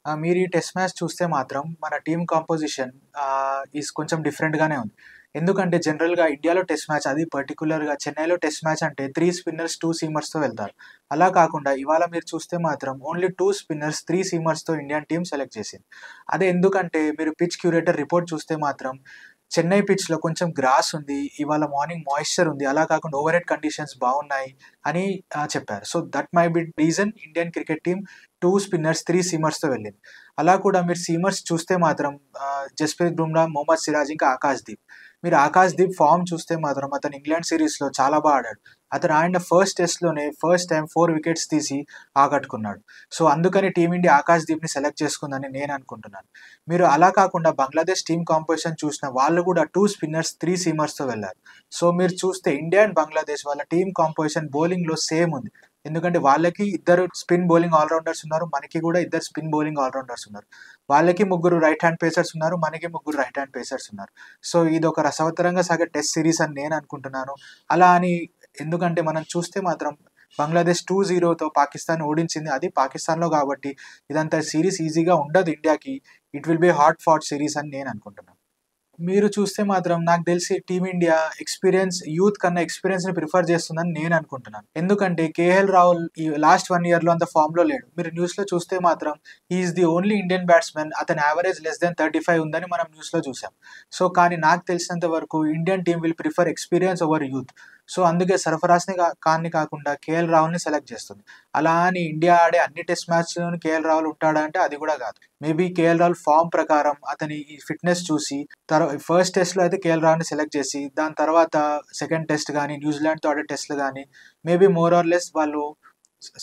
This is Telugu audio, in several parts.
మీరు ఈ టెస్ట్ మ్యాచ్ చూస్తే మాత్రం మన టీమ్ కాంపోజిషన్ కొంచెం డిఫరెంట్‌గానే ఉంది. ఎందుకంటే జనరల్‌గా ఇండియాలో టెస్ట్ మ్యాచ్ అది పర్టిక్యులర్‌గా చెన్నైలో టెస్ట్ మ్యాచ్ అంటే 3 స్పిన్నర్స్, 2 సీమర్స్‌తో వెళ్తారు. అలా కాకుండా ఇవాళ మీరు చూస్తే మాత్రం ఓన్లీ 2 స్పిన్నర్స్, 3 సీమర్స్‌తో ఇండియన్ టీమ్ సెలెక్ట్ చేసింది. అదే ఎందుకంటే మీరు పిచ్ క్యూరేటర్ రిపోర్ట్ చూస్తే మాత్రం చెన్నై పిచ్‌లో కొంచెం గ్రాస్ ఉంది. ఇవాళ మార్నింగ్ మాయిశ్చర్ ఉంది. అలా కాకుండా ఓవర్ హెడ్ కండిషన్స్ బాగున్నాయి అని చెప్పారు. So, that my B reason Indian cricket team 2 spinners, 3 సీమర్స్‌తో వెళ్ళింది. అలా కూడా మీరు సీమర్స్ చూస్తే మాత్రం జస్‌ప్రీత్ బుమ్రా, మొహమ్మద్ సిరాజ్ ఇంకా ఆకాష్‌దీప్. మీరు ఆకాష్‌దీప్ ఫార్మ్ చూస్తే మాత్రం అతను ఇంగ్లాండ్ సీరీస్‌లో చాలా ఆడాడు. అతను ఆడిన ఫస్ట్ టెస్ట్‌లోనే ఫస్ట్ టైమ్ 4 వికెట్స్ తీసి ఆకట్టుకున్నాడు. సో, అందుకని టీమిండియా ఆకాష్‌దీప్‌ని సెలెక్ట్ చేసుకుందని నేను అనుకుంటున్నాను. మీరు అలా కాకుండా బంగ్లాదేశ్ టీమ్ కాంపోజిషన్ చూసిన వాళ్ళు కూడా 2 స్పిన్నర్స్, 3 సీమర్స్‌తో వెళ్లారు. సో, మీరు చూస్తే ఇండియా అండ్ బంగ్లాదేశ్ వాళ్ళ టీమ్ కాంపోజిషన్ బౌలింగ్‌లో సేమ్ ఉంది. ఎందుకంటే వాళ్ళకి ఇద్దరు స్పిన్ బౌలింగ్ ఆల్ రౌండర్స్ ఉన్నారు. మనకి కూడా ఇద్దరు స్పిన్ బౌలింగ్ ఆల్ రౌండర్స్ ఉన్నారు. వాళ్ళకి ముగ్గురు రైట్ హ్యాండ్ పేసర్స్ ఉన్నారు. మనకి ముగ్గురు రైట్ హ్యాండ్ పేసర్స్ ఉన్నారు. సో, ఇదొక రసవత్తరంగా సాగే టెస్ట్ సిరీస్ అని నేను అనుకుంటున్నాను. అలా అని ఎందుకంటే మనం చూస్తే మాత్రం బంగ్లాదేశ్ 2-0తో పాకిస్తాన్ ఓడించింది. అది పాకిస్తాన్‌లో కాబట్టి ఇదంతా సీరీస్ ఈజీగా ఉండదు ఇండియాకి. It will be hard fought series అని నేను అనుకుంటున్నాను. మీరు చూస్తే మాత్రం నాకు తెలిసి టీమిండియా యూత్ కన్నా ఎక్స్‌పీరియన్స్‌ని ప్రిఫర్ చేస్తుందని నేను అనుకుంటున్నాను. ఎందుకంటే కేఎల్ రాహుల్ ఈ లాస్ట్ 1 ఇయర్‌లో అంత ఫార్మ్‌లో లేడు. మీరు న్యూస్‌లో చూస్తే మాత్రం he is the only Indian batsman అతని యావరేజ్ లెస్ థాన్ 35 ఉందని మనం న్యూస్‌లో చూసాం. సో, కానీ నాకు తెలిసినంత వరకు Indian team will prefer experience over youth. So, అందుకే ఖాన్‌ని కాకుండా కేఎల్ రాహుల్‌ని సెలెక్ట్ చేస్తుంది. అలా అని ఇండియా ఆడే అన్ని టెస్ట్ మ్యాచ్‌లోని కేఎల్ రాహుల్ ఉంటాడా అంటే అది కూడా కాదు. మేబీ కేఎల్ రాహుల్ ఫార్మ్ ప్రకారం అతని ఈ ఫిట్‌నెస్ చూసి ఫస్ట్ టెస్ట్‌లో అయితే కేఎల్ రాహుల్‌ని సెలెక్ట్ చేసి, దాని తర్వాత సెకండ్ టెస్ట్ గానీ, న్యూజిలాండ్‌తో ఆడే టెస్ట్‌లు గానీ, మేబీ మోర్ ఆర్ లెస్ వాళ్ళు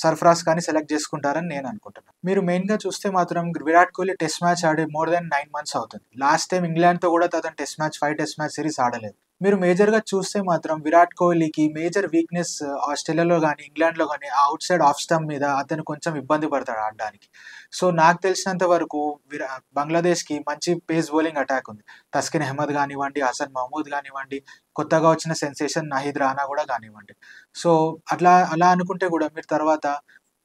సర్ఫరాజ్ ఖాన్‌ని సెలెక్ట్ చేసుకుంటారని నేను అనుకుంటున్నాను. మీరు మెయిన్‌గా చూస్తే మాత్రం విరాట్ కోహ్లీ టెస్ట్ మ్యాచ్ ఆడి మోర్ దాన్ 9 మంత్స్ అవుతుంది. లాస్ట్ టైమ్ ఇంగ్లాండ్‌తో కూడా అతను 5 టెస్ట్ మ్యాచ్ సిరీస్ ఆడలేదు. మీరు మేజర్‌గా చూస్తే మాత్రం విరాట్ కోహ్లీకి మేజర్ వీక్‌నెస్ ఆస్ట్రేలియాలో గానీ, ఇంగ్లాండ్‌లో గానీ ఆ ఔట్ సైడ్ ఆఫ్ స్టంప్ మీద అతను కొంచెం ఇబ్బంది పడతాడు ఆడడానికి. సో, నాకు తెలిసినంత వరకు బంగ్లాదేశ్‌కి మంచి పేస్ బౌలింగ్ అటాక్ ఉంది. తస్కిన్ అహ్మద్ గానివ్వండి, హసన్ మహమూద్ గానివ్వండి, కొత్తగా వచ్చిన సెన్సేషన్ నహీద్ రానా కూడా గానివ్వండి. సో, అలా అనుకుంటే కూడా మీరు తర్వాత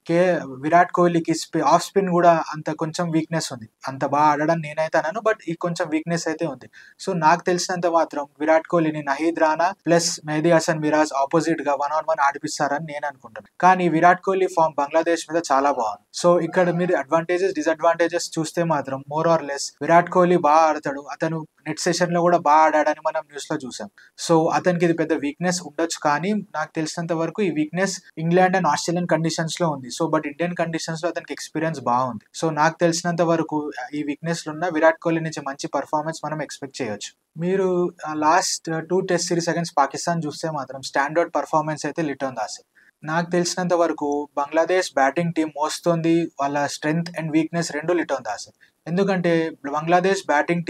కే విరాట్ కోహ్లీకి ఆఫ్ స్పిన్ కూడా అంత కొంచెం వీక్‌నెస్ ఉంది. అంత ఆడడని నేనైతే అనను. బట్ ఈ కొంచెం వీక్‌నెస్ అయితే ఉంది. సో, నాకు తెలిసినంత మాత్రం విరాట్ కోహ్లీని నహీద్ రానా ప్లస్ మెహదీ హసన్ మిరాజ్ అపోజిట్‌గా 1 ఆన్ 1 ఆడిపిస్తారని నేను అనుకుంటున్నాను. కానీ విరాట్ కోహ్లీ ఫార్మ్ బంగ్లాదేశ్ మీద చాలా బాగుంది. సో, ఇక్కడ మీరు డిసడ్వాంటేజెస్ చూస్తే మాత్రం more or less Virat Kohli ఆడతాడు. అతను నెట్ సెషన్‌లో కూడా ఆడాడని మనం న్యూస్‌లో చూసాం. సో, అతనికి ఇది పెద్ద వీక్‌నెస్ ఉండొచ్చు. కానీ నాకు తెలిసినంత వరకు ఈ వీక్‌నెస్ ఇంగ్లాండ్ అండ్ ఆస్ట్రేలియన్ కండిషన్స్‌లో ఉంది. సో, బట్ ఇండియన్ కండిషన్స్‌లో అతనికి ఎక్స్‌పీరియన్స్ బాగుంది. సో, నాకు తెలిసినంత వరకు ఈ వీక్‌నెస్‌లున్న విరాట్ కోహ్లీ నుంచి మంచి పెర్ఫార్మన్స్ మనం ఎక్స్‌పెక్ట్ చేయొచ్చు. మీరు last 2 test series against Pakistan చూస్తే మాత్రం స్టాండర్డ్ పెర్ఫార్మన్స్ అయితే లిటన్ దాస్. నాకు తెలిసినంత వరకు బంగ్లాదేశ్ బ్యాటింగ్ టీమ్ మోస్తోంది. వాళ్ళ strength and weakness 2 Litton Das. ఎందుకంటే బంగ్లాదేశ్ బ్యాటింగ్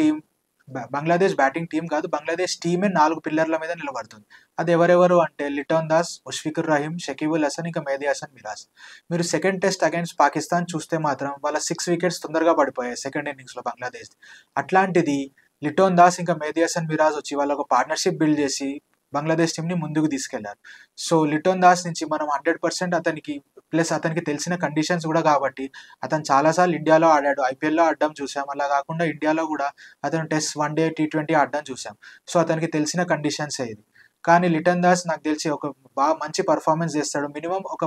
టీమ్ కాదు. బంగ్లాదేశ్ టీమే 4 పిల్లర్ల మీద నిలబడుతుంది. అది ఎవరెవరు అంటే లిటన్ దాస్, ముష్ఫికుర్ రహీం, షకీబుల్ హసన్, ఇంకా మెహదీ హసన్ మిరాజ్. మీరు సెకండ్ టెస్ట్ అగైన్స్ పాకిస్తాన్ చూస్తే మాత్రం వాళ్ళ 6 వికెట్స్ తొందరగా పడిపోయాయి సెకండ్ ఇన్నింగ్స్‌లో బంగ్లాదేశ్. అట్లాంటిది లిటన్ దాస్ ఇంకా మెహదీ హసన్ మిరాజ్ వచ్చి వాళ్ళు ఒక పార్ట్నర్‌షిప్ బిల్డ్ చేసి బంగ్లాదేశ్ టీమ్‌ని ముందుకు తీసుకెళ్లారు. సో, లిటన్ దాస్ నుంచి మనం 100% అతనికి తెలిసిన కండిషన్స్ కూడా కాబట్టి అతను చాలా సార్లు ఇండియాలో ఆడాడు. ఐపీఎల్‌లో ఆడడం చూసాం. అలా కాకుండా ఇండియాలో కూడా అతను టెస్ట్, వన్‌డే, టీ20 ఆడడం చూసాం. సో, అతనికి తెలిసిన కండిషన్సే ఇది. కానీ లిటన్ దాస్ నాకు తెలిసి ఒక మంచి పెర్ఫార్మన్స్ చేస్తాడు. మినిమమ్ ఒక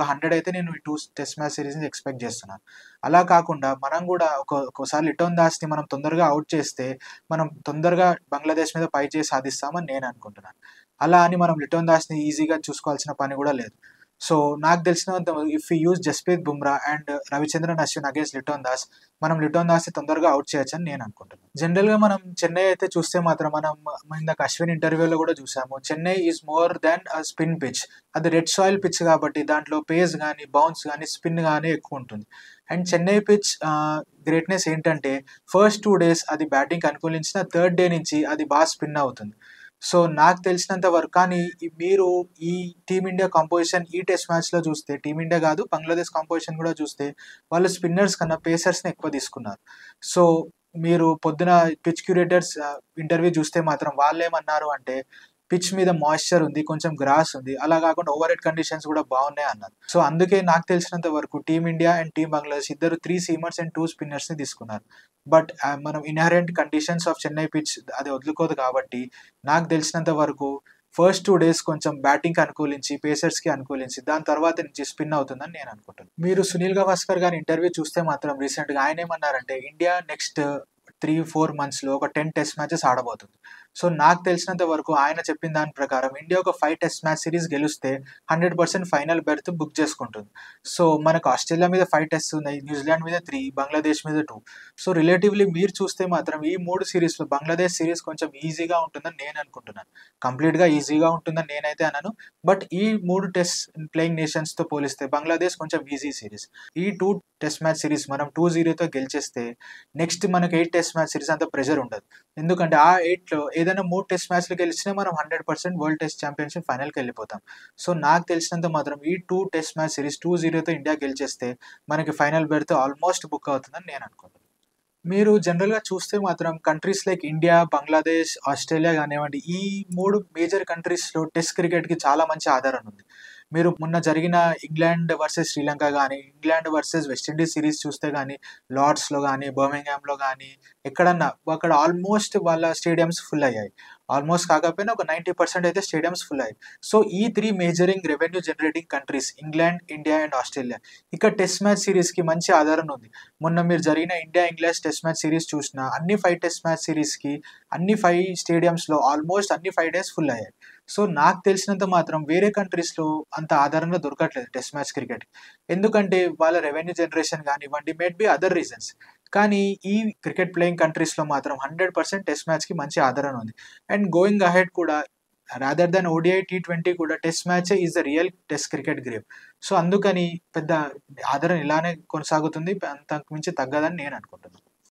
100 అయితే నేను ఈ 2 టెస్ట్ మ్యాచ్ సీరీస్‌ని ఎక్స్‌పెక్ట్ చేస్తున్నాను. అలా కాకుండా మనం కూడా ఒక్కోసారి లిటన్ దాస్‌ని మనం తొందరగా ఔట్ చేస్తే మనం తొందరగా బంగ్లాదేశ్ మీద పై చేయి సాధిస్తామని నేను అనుకుంటున్నాను. అలా అని మనం లిటన్ దాస్‌ని ఈజీగా చూసుకోవాల్సిన పని కూడా లేదు. సో, నాకు తెలిసినంత if we use Jasprit Bumrah and Ravichandran Ashwin against Litton Das, మనం లిటన్ దాస్‌ని తొందరగా ఔట్ చేయొచ్చని నేను అనుకుంటున్నాను. జనరల్‌గా మనం చెన్నై అయితే చూస్తే మాత్రం మనం ఇందాక అశ్విన్ ఇంటర్వ్యూలో కూడా చూసాము. Chennai is more than spin pitch. అది రెడ్ సాయిల్ పిచ్ కాబట్టి దాంట్లో పేస్ గానీ, బౌన్స్ గానీ, స్పిన్ గానీ ఎక్కువుంటుంది. అండ్ చెన్నై పిచ్ గ్రేట్‌నెస్ ఏంటంటే ఫస్ట్ 2 డేస్ అది బ్యాటింగ్‌కి అనుకూలించిన థర్డ్ డే నుంచి అది స్పిన్ అవుతుంది. సో, నాకు తెలిసినంత వరకు కానీ మీరు ఈ టీమిండియా కంపోజిషన్ ఈ టెస్ట్ మ్యాచ్‌లో చూస్తే టీమిండియా కాదు బంగ్లాదేశ్ కంపోజిషన్ కూడా చూస్తే వాళ్ళు స్పిన్నర్స్ కన్నా పేసర్స్‌ని ఎక్కువ తీసుకున్నారు. సో, మీరు పొద్దున పిచ్ క్యూరేటర్స్ ఇంటర్వ్యూ చూస్తే మాత్రం వాళ్ళేమన్నారు అంటే పిచ్ మీద మాయిశ్చర్ ఉంది, కొంచెం గ్రాస్ ఉంది, అలా కాకుండా ఓవర్ హెడ్ కండిషన్స్ కూడా బాగున్నాయి అన్నారు. సో అందుకే నాకు తెలిసినంత వరకు టీమిండియా అండ్ టీమ్ బంగ్లాదేశ్ ఇద్దరు 3 సీమర్స్ అండ్ 2 స్పిన్నర్స్ ని తీసుకున్నారు. బట్ మనం inherent conditions of Chennai pitch అది వదులుకోదు కాబట్టి నాకు తెలిసినంత వరకు ఫస్ట్ 2 డేస్ కొంచెం బ్యాటింగ్కి అనుకూలించి పేసర్స్కి అనుకూలించి దాని తర్వాత నుంచి స్పిన్ అవుతుందని నేను అనుకుంటున్నాను. మీరు సునీల్ గవాస్కర్ గారి ఇంటర్వ్యూ చూస్తే మాత్రం రీసెంట్గా ఆయన ఏమన్నారంటే ఇండియా నెక్స్ట్ 3-4 మంత్స్లో ఒక 10 టెస్ట్ మ్యాచెస్ ఆడబోతుంది. సో నాకు తెలిసినంత వరకు ఆయన చెప్పిన దాని ప్రకారం ఇండియా ఒక 5 టెస్ట్ మ్యాచ్ సిరీస్ గెలిస్తే 100% ఫైనల్ బెర్త్ బుక్ చేసుకుంటుంది. సో మనకు ఆస్ట్రేలియా మీద 5 టెస్ట్ ఉన్నాయి, న్యూజిలాండ్ మీద 3, బంగ్లాదేశ్ మీద 2. సో రిలేటివ్లీ మీరు చూస్తే మాత్రం ఈ 3 సిరీస్లో బంగ్లాదేశ్ సిరీస్ కొంచెం ఈజీగా ఉంటుందని నేను అనుకుంటున్నాను. కంప్లీట్గా ఈజీగా ఉంటుందని నేనైతే అనను. బట్ ఈ 3 టెస్ట్ ప్లేయింగ్ నేషన్స్తో పోలిస్తే బంగ్లాదేశ్ కొంచెం ఈజీ సిరీస్. ఈ 2 టెస్ట్ మ్యాచ్ సిరీస్ మనం 2-0తో గెలిచేస్తే నెక్స్ట్ మనకు 8 టెస్ట్ మ్యాచ్ సిరీస్ అంత ప్రెషర్ ఉండదు. ఎందుకంటే ఆ 8లో ఏదైనా 3 టెస్ట్ మ్యాచ్లు గెలిచినా మనం 100% వరల్డ్ టెస్ట్ ఛాంపియన్షిప్ ఫైనల్కి వెళ్ళిపోతాం. సో నాకు తెలిసినంత మాత్రం ఈ 2 టెస్ట్ మ్యాచ్ సిరీస్ 2-0తో ఇండియా గెలిచేస్తే మనకి ఫైనల్ బెర్త్ ఆల్మోస్ట్ బుక్ అవుతుందని నేను అనుకుంటున్నాను. మీరు జనరల్గా చూస్తే మాత్రం countries like India, Bangladesh, Australia కానివ్వండి, ఈ 3 మేజర్ కంట్రీస్లో టెస్ట్ క్రికెట్కి చాలా మంచి ఆదరణ ఉంది. మీరు మొన్న జరిగిన ఇంగ్లాండ్ వర్సెస్ శ్రీలంక కానీ, ఇంగ్లాండ్ వర్సెస్ వెస్టిండీస్ సిరీస్ చూస్తే కానీ, లార్డ్స్లో కానీ, బర్మింగ్హామ్లో కానీ ఎక్కడన్నా అక్కడ ఆల్మోస్ట్ వాళ్ళ స్టేడియంస్ ఫుల్ అయ్యాయి. ఆల్మోస్ట్ కాకపోయినా ఒక 90% అయితే స్టేడియంస్ ఫుల్ అయ్యాయి. సో ఈ 3 majoring revenue generating countries England, India and Australia ఇక్కడ టెస్ట్ మ్యాచ్ సిరీస్కి మంచి ఆదరణ ఉంది. మొన్న మీరు జరిగిన India England test match series చూసినా అన్ని 5 టెస్ట్ మ్యాచ్ సిరీస్కి అన్ని 5 స్టేడియంస్లో ఆల్మోస్ట్ అన్ని 5 డేస్ ఫుల్ అయ్యాయి. సో నాకు తెలిసినంత మాత్రం వేరే కంట్రీస్లో అంత ఆదరణ దొరకట్లేదు టెస్ట్ మ్యాచ్ క్రికెట్. ఎందుకంటే వాళ్ళ రెవెన్యూ జనరేషన్ కానివ్వండి, మేట్ బి అదర్ రీజన్స్. కానీ ఈ క్రికెట్ ప్లేయింగ్ కంట్రీస్లో మాత్రం 100% టెస్ట్ మ్యాచ్కి మంచి ఆదరణ ఉంది. అండ్ గోయింగ్ అహెడ్ కూడా రాదర్ దాన్ ఓడిఐ, T20 కూడా test match is the real test cricket game. So అందుకని పెద్ద ఆదరణ ఇలానే కొనసాగుతుంది, అంతకు మించి తగ్గదని నేను అనుకుంటున్నాను.